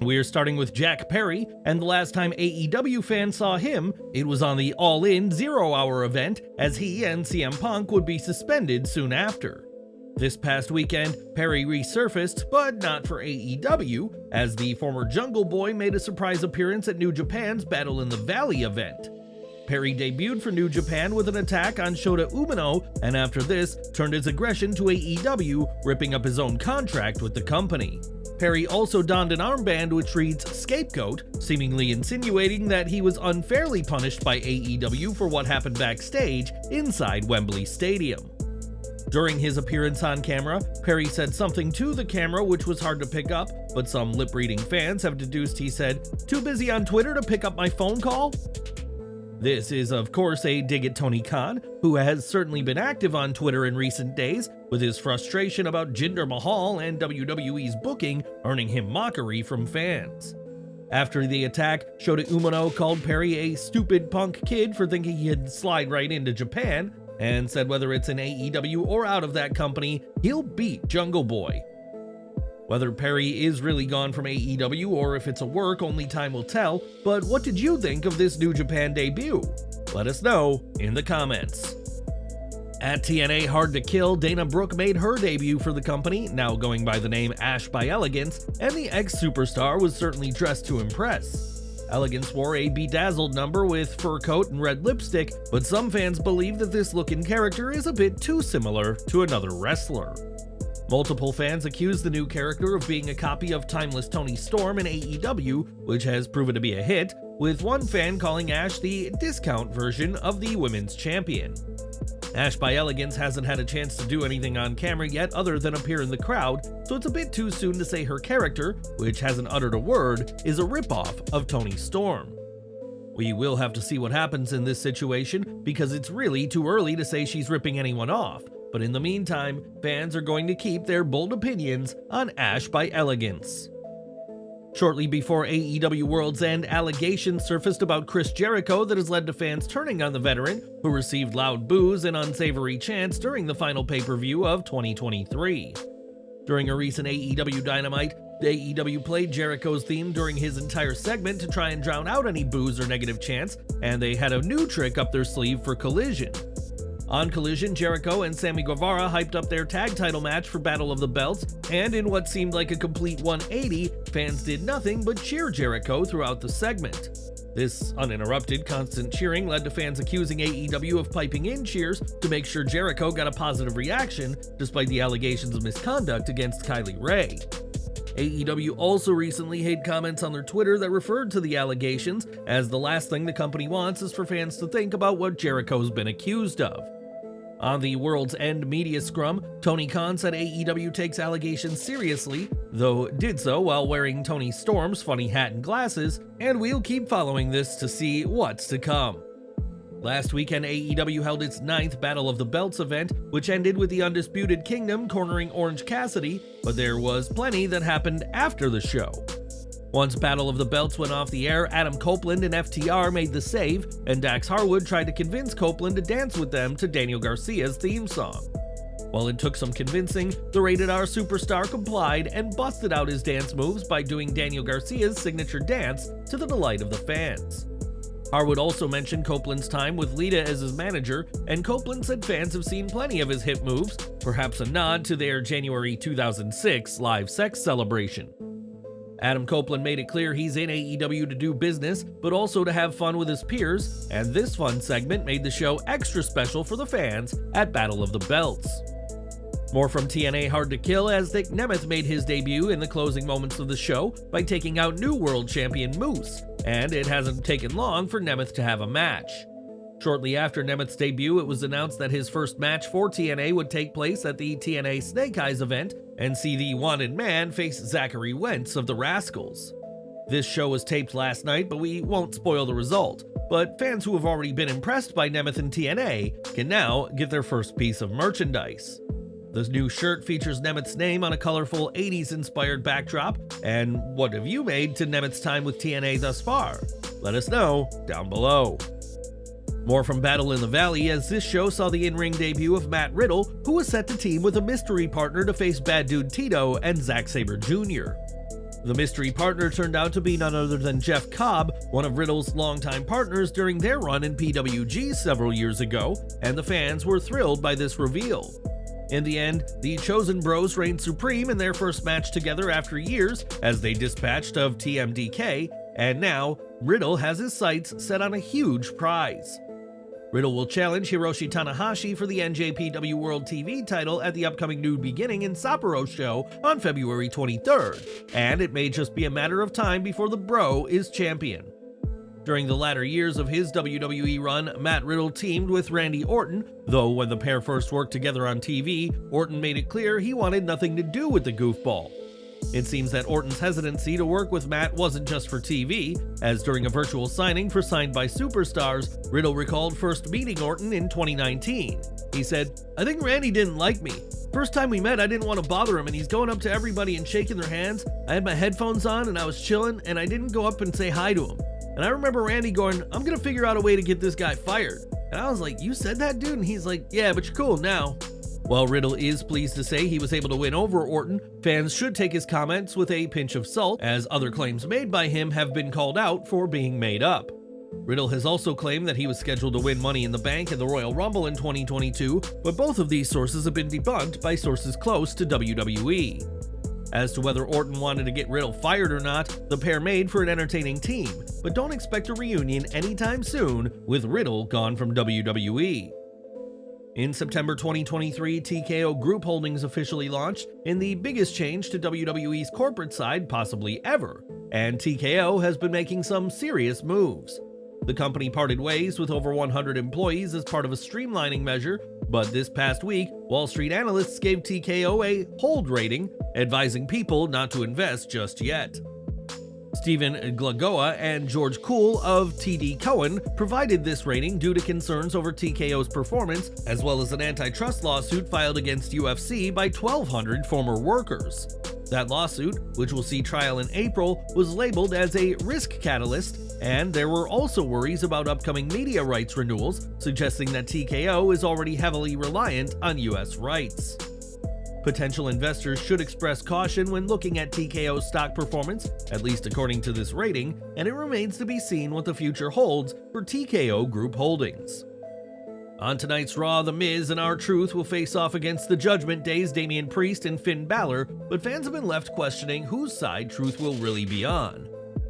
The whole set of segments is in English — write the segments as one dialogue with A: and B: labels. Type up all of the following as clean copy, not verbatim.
A: We're starting with Jack Perry, and the last time AEW fans saw him, it was on the All In 0 Hour event, as he and CM Punk would be suspended soon after. This past weekend, Perry resurfaced, but not for AEW, as the former Jungle Boy made a surprise appearance at New Japan's Battle in the Valley event. Perry debuted for New Japan with an attack on Shota Umino, and after this, turned his aggression to AEW, ripping up his own contract with the company. Perry also donned an armband which reads "Scapegoat," seemingly insinuating that he was unfairly punished by AEW for what happened backstage inside Wembley Stadium. During his appearance on camera, Perry said something to the camera which was hard to pick up, but some lip-reading fans have deduced he said, "Too busy on Twitter to pick up my phone call?" This is, of course, a dig at Tony Khan, who has certainly been active on Twitter in recent days, with his frustration about Jinder Mahal and WWE's booking earning him mockery from fans. After the attack, Shota Umino called Perry a stupid punk kid for thinking he'd slide right into Japan, and said whether it's in AEW or out of that company, he'll beat Jungle Boy. Whether Perry is really gone from AEW or if it's a work, only time will tell, but what did you think of this New Japan debut? Let us know in the comments. At TNA Hard to Kill, Dana Brooke made her debut for the company, now going by the name Ash by Elegance, and the ex-superstar was certainly dressed to impress. Elegance wore a bedazzled number with fur coat and red lipstick, but some fans believe that this look and character is a bit too similar to another wrestler. Multiple fans accuse the new character of being a copy of timeless Toni Storm in AEW, which has proven to be a hit, with one fan calling Ash the discount version of the women's champion. Ash by Elegance hasn't had a chance to do anything on camera yet other than appear in the crowd, so it's a bit too soon to say her character, which hasn't uttered a word, is a ripoff of Toni Storm. We will have to see what happens in this situation, because it's really too early to say she's ripping anyone off, but in the meantime, fans are going to keep their bold opinions on Ash by Elegance. Shortly before AEW World's End, allegations surfaced about Chris Jericho that has led to fans turning on the veteran, who received loud boos and unsavory chants during the final pay-per-view of 2023. During a recent AEW Dynamite, AEW played Jericho's theme during his entire segment to try and drown out any boos or negative chants, and they had a new trick up their sleeve for Collision. On Collision, Jericho and Sammy Guevara hyped up their tag title match for Battle of the Belts, and in what seemed like a complete 180, fans did nothing but cheer Jericho throughout the segment. This uninterrupted, constant cheering led to fans accusing AEW of piping in cheers to make sure Jericho got a positive reaction, despite the allegations of misconduct against Kylie Ray. AEW also recently hid comments on their Twitter that referred to the allegations, as the last thing the company wants is for fans to think about what Jericho's been accused of. On the World's End media scrum, Tony Khan said AEW takes allegations seriously, though did so while wearing Toni Storm's funny hat and glasses, and we'll keep following this to see what's to come. Last weekend, AEW held its 9th Battle of the Belts event, which ended with the Undisputed Kingdom cornering Orange Cassidy, but there was plenty that happened after the show. Once Battle of the Belts went off the air, Adam Copeland and FTR made the save, and Dax Harwood tried to convince Copeland to dance with them to Daniel Garcia's theme song. While it took some convincing, the Rated R superstar complied and busted out his dance moves by doing Daniel Garcia's signature dance to the delight of the fans. Harwood also mentioned Copeland's time with Lita as his manager, and Copeland said fans have seen plenty of his hit moves, perhaps a nod to their January 2006 live sex celebration. Adam Copeland made it clear he's in AEW to do business, but also to have fun with his peers, and this fun segment made the show extra special for the fans at Battle of the Belts. More from TNA Hard to Kill, as Nick Nemeth made his debut in the closing moments of the show by taking out new world champion Moose, and it hasn't taken long for Nemeth to have a match. Shortly after Nemeth's debut, it was announced that his first match for TNA would take place at the TNA Snake Eyes event and see the Wanted Man face Zachary Wentz of the Rascals. This show was taped last night, but we won't spoil the result. But fans who have already been impressed by Nemeth and TNA can now get their first piece of merchandise. This new shirt features Nemeth's name on a colorful 80s-inspired backdrop. And what have you made to Nemeth's time with TNA thus far? Let us know down below. More from Battle in the Valley, as this show saw the in-ring debut of Matt Riddle, who was set to team with a mystery partner to face Bad Dude Tito and Zack Sabre Jr. The mystery partner turned out to be none other than Jeff Cobb, one of Riddle's longtime partners during their run in PWG several years ago, and the fans were thrilled by this reveal. In the end, the Chosen Bros reigned supreme in their first match together after years as they dispatched of TMDK, and now Riddle has his sights set on a huge prize. Riddle will challenge Hiroshi Tanahashi for the NJPW World TV title at the upcoming New Beginning in Sapporo show on February 23rd, and it may just be a matter of time before the Bro is champion. During the latter years of his WWE run, Matt Riddle teamed with Randy Orton, though when the pair first worked together on TV, Orton made it clear he wanted nothing to do with the goofball. It seems that Orton's hesitancy to work with Matt wasn't just for TV, as during a virtual signing for Signed by Superstars, Riddle recalled first meeting Orton in 2019. He said, "I think Randy didn't like me. First time we met, I didn't want to bother him, and he's going up to everybody and shaking their hands. I had my headphones on and I was chilling, and I didn't go up and say hi to him. And I remember Randy going, 'I'm gonna figure out a way to get this guy fired.' And I was like, 'You said that, dude?' And he's like, 'Yeah, but you're cool now.'" While Riddle is pleased to say he was able to win over Orton, fans should take his comments with a pinch of salt, as other claims made by him have been called out for being made up. Riddle has also claimed that he was scheduled to win Money in the Bank and the Royal Rumble in 2022, but both of these sources have been debunked by sources close to WWE. As to whether Orton wanted to get Riddle fired or not, the pair made for an entertaining team, but don't expect a reunion anytime soon with Riddle gone from WWE. In September 2023, TKO Group Holdings officially launched in the biggest change to WWE's corporate side possibly ever, and TKO has been making some serious moves. The company parted ways with over 100 employees as part of a streamlining measure, but this past week, Wall Street analysts gave TKO a hold rating, advising people not to invest just yet. Stephen Glagoa and George Kuhl of TD Cowen provided this rating due to concerns over TKO's performance, as well as an antitrust lawsuit filed against UFC by 1,200 former workers. That lawsuit, which will see trial in April, was labeled as a risk catalyst, and there were also worries about upcoming media rights renewals, suggesting that TKO is already heavily reliant on US rights. Potential investors should express caution when looking at TKO's stock performance, at least according to this rating, and it remains to be seen what the future holds for TKO Group Holdings. On tonight's Raw, The Miz and R-Truth will face off against the Judgment Day's Damian Priest and Finn Balor, but fans have been left questioning whose side Truth will really be on.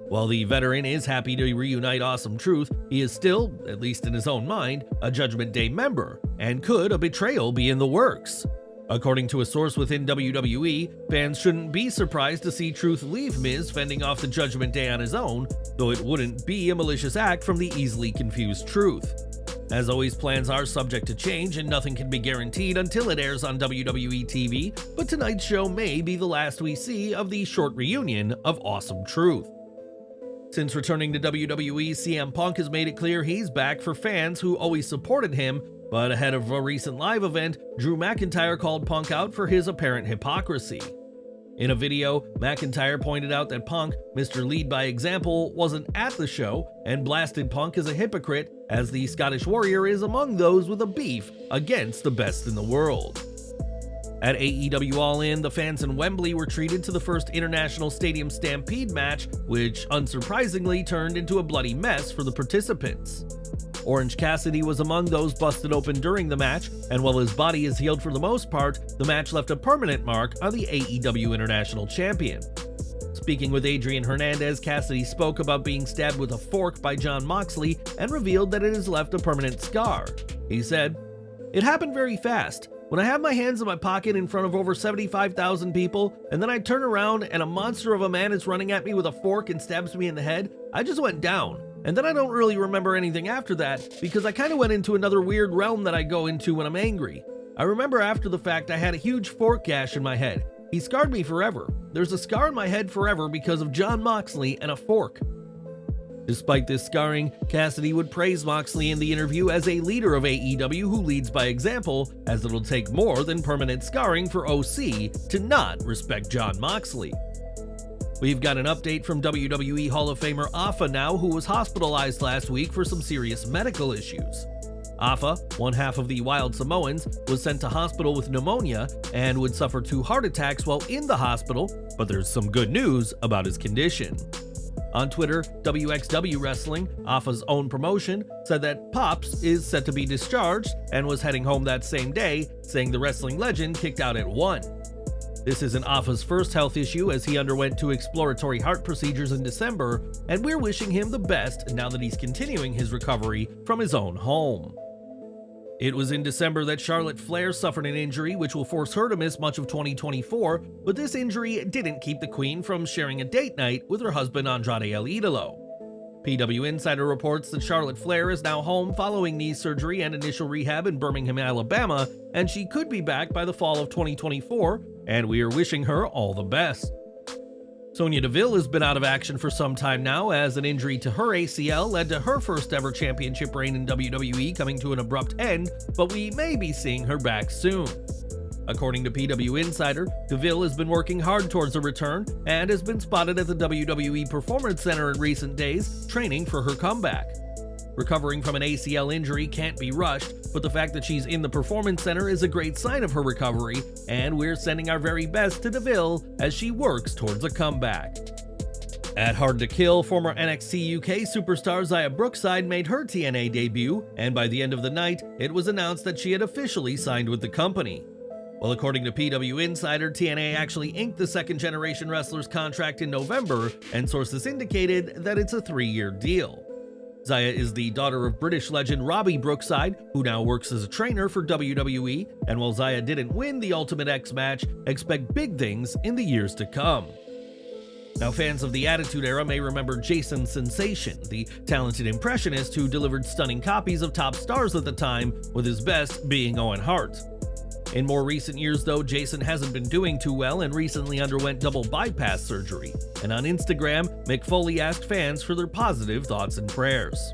A: While the veteran is happy to reunite Awesome Truth, he is still, at least in his own mind, a Judgment Day member, and could a betrayal be in the works? According to a source within WWE, fans shouldn't be surprised to see Truth leave Miz fending off the Judgment Day on his own, though it wouldn't be a malicious act from the easily confused Truth. As always, plans are subject to change and nothing can be guaranteed until it airs on WWE TV, but tonight's show may be the last we see of the short reunion of Awesome Truth. Since returning to WWE, CM Punk has made it clear he's back for fans who always supported him, but ahead of a recent live event, Drew McIntyre called Punk out for his apparent hypocrisy. In a video, McIntyre pointed out that Punk, Mr. Lead by Example, wasn't at the show and blasted Punk as a hypocrite, as the Scottish Warrior is among those with a beef against the best in the world. At AEW All In, the fans in Wembley were treated to the first International Stadium Stampede match, which unsurprisingly turned into a bloody mess for the participants. Orange Cassidy was among those busted open during the match, and while his body is healed for the most part, the match left a permanent mark on the AEW International Champion. Speaking with Adrian Hernandez, Cassidy spoke about being stabbed with a fork by Jon Moxley and revealed that it has left a permanent scar. He said, "It happened very fast. When I have my hands in my pocket in front of over 75,000 people, and then I turn around and a monster of a man is running at me with a fork and stabs me in the head, I just went down. And then I don't really remember anything after that, because I kind of went into another weird realm that I go into when I'm angry. I remember after the fact I had a huge fork gash in my head. He scarred me forever. There's a scar in my head forever because of Jon Moxley and a fork." Despite this scarring, Cassidy would praise Moxley in the interview as a leader of AEW who leads by example, as it'll take more than permanent scarring for OC to not respect Jon Moxley. We've got an update from WWE Hall of Famer Afa now, who was hospitalized last week for some serious medical issues. Afa, one half of the Wild Samoans, was sent to hospital with pneumonia and would suffer 2 heart attacks while in the hospital, but there's some good news about his condition. On Twitter, WXW Wrestling, Afa's own promotion, said that Pops is set to be discharged and was heading home that same day, saying the wrestling legend kicked out at 1. This isn't Afa's first health issue, as he underwent 2 exploratory heart procedures in December, and we're wishing him the best now that he's continuing his recovery from his own home. It was in December that Charlotte Flair suffered an injury which will force her to miss much of 2024, but this injury didn't keep the Queen from sharing a date night with her husband Andrade El Idolo. PW Insider reports that Charlotte Flair is now home following knee surgery and initial rehab in Birmingham, Alabama, and she could be back by the fall of 2024, and we are wishing her all the best. Sonya Deville has been out of action for some time now, as an injury to her ACL led to her first ever championship reign in WWE coming to an abrupt end, but we may be seeing her back soon. According to PW Insider, Deville has been working hard towards a return and has been spotted at the WWE Performance Center in recent days, training for her comeback. Recovering from an ACL injury can't be rushed, but the fact that she's in the Performance Center is a great sign of her recovery, and we're sending our very best to Deville as she works towards a comeback. At Hard to Kill, former NXT UK superstar Xia Brookside made her TNA debut, and by the end of the night, it was announced that she had officially signed with the company. Well, according to PW Insider, TNA actually inked the second-generation wrestler's contract in November, and sources indicated that it's a 3-year deal. Xia is the daughter of British legend Robbie Brookside, who now works as a trainer for WWE, and while Xia didn't win the Ultimate X match, expect big things in the years to come. Now, fans of the Attitude Era may remember Jason Sensation, the talented impressionist who delivered stunning copies of top stars at the time, with his best being Owen Hart. In more recent years, though, Jason hasn't been doing too well and recently underwent double bypass surgery. And on Instagram, Mick Foley asked fans for their positive thoughts and prayers.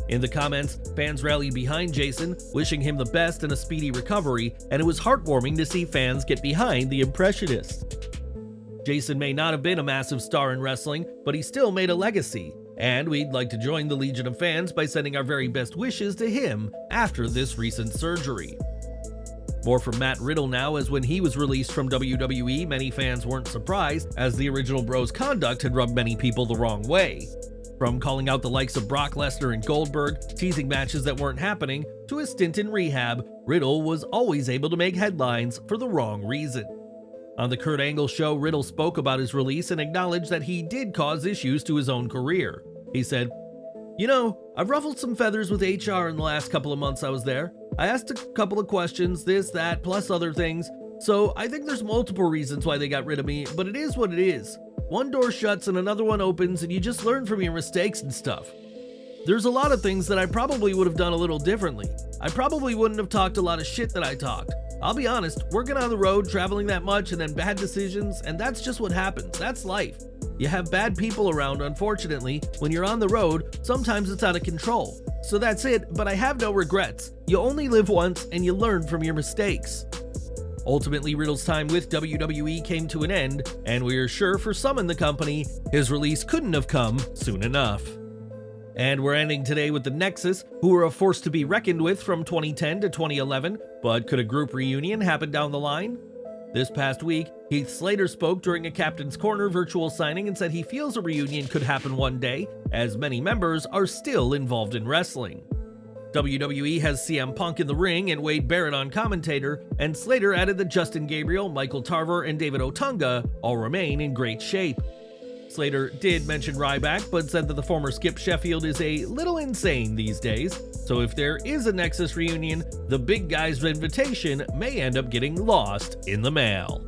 A: In the comments, fans rallied behind Jason, wishing him the best and a speedy recovery, and it was heartwarming to see fans get behind the impressionist. Jason may not have been a massive star in wrestling, but he still made a legacy, and we'd like to join the legion of fans by sending our very best wishes to him after this recent surgery. More from Matt Riddle now, as when he was released from WWE, many fans weren't surprised, as the original Bro's conduct had rubbed many people the wrong way. From calling out the likes of Brock Lesnar and Goldberg, teasing matches that weren't happening, to his stint in rehab, Riddle was always able to make headlines for the wrong reason. On the Kurt Angle show, Riddle spoke about his release and acknowledged that he did cause issues to his own career. He said, "You know, I've ruffled some feathers with HR in the last couple of months I was there. I asked a couple of questions, this, that, plus other things, so I think there's multiple reasons why they got rid of me, but it is what it is. One door shuts and another one opens, and you just learn from your mistakes and stuff. There's a lot of things that I probably would have done a little differently. I probably wouldn't have talked a lot of shit that I talked. I'll be honest, working on the road, traveling that much, and then bad decisions, and that's just what happens. That's life. You have bad people around, unfortunately. When you're on the road, sometimes it's out of control. So that's it, but I have no regrets. You only live once, and you learn from your mistakes." Ultimately, Riddle's time with WWE came to an end, and we are sure for some in the company, his release couldn't have come soon enough. And we're ending today with the Nexus, who were a force to be reckoned with from 2010 to 2011, but could a group reunion happen down the line? This past week, Heath Slater spoke during a Captain's Corner virtual signing and said he feels a reunion could happen one day, as many members are still involved in wrestling. WWE has CM Punk in the ring and Wade Barrett on commentator, and Slater added that Justin Gabriel, Michael Tarver, and David Otunga all remain in great shape. Slater did mention Ryback, but said that the former Skip Sheffield is a little insane these days, so if there is a Nexus reunion, the big guy's invitation may end up getting lost in the mail.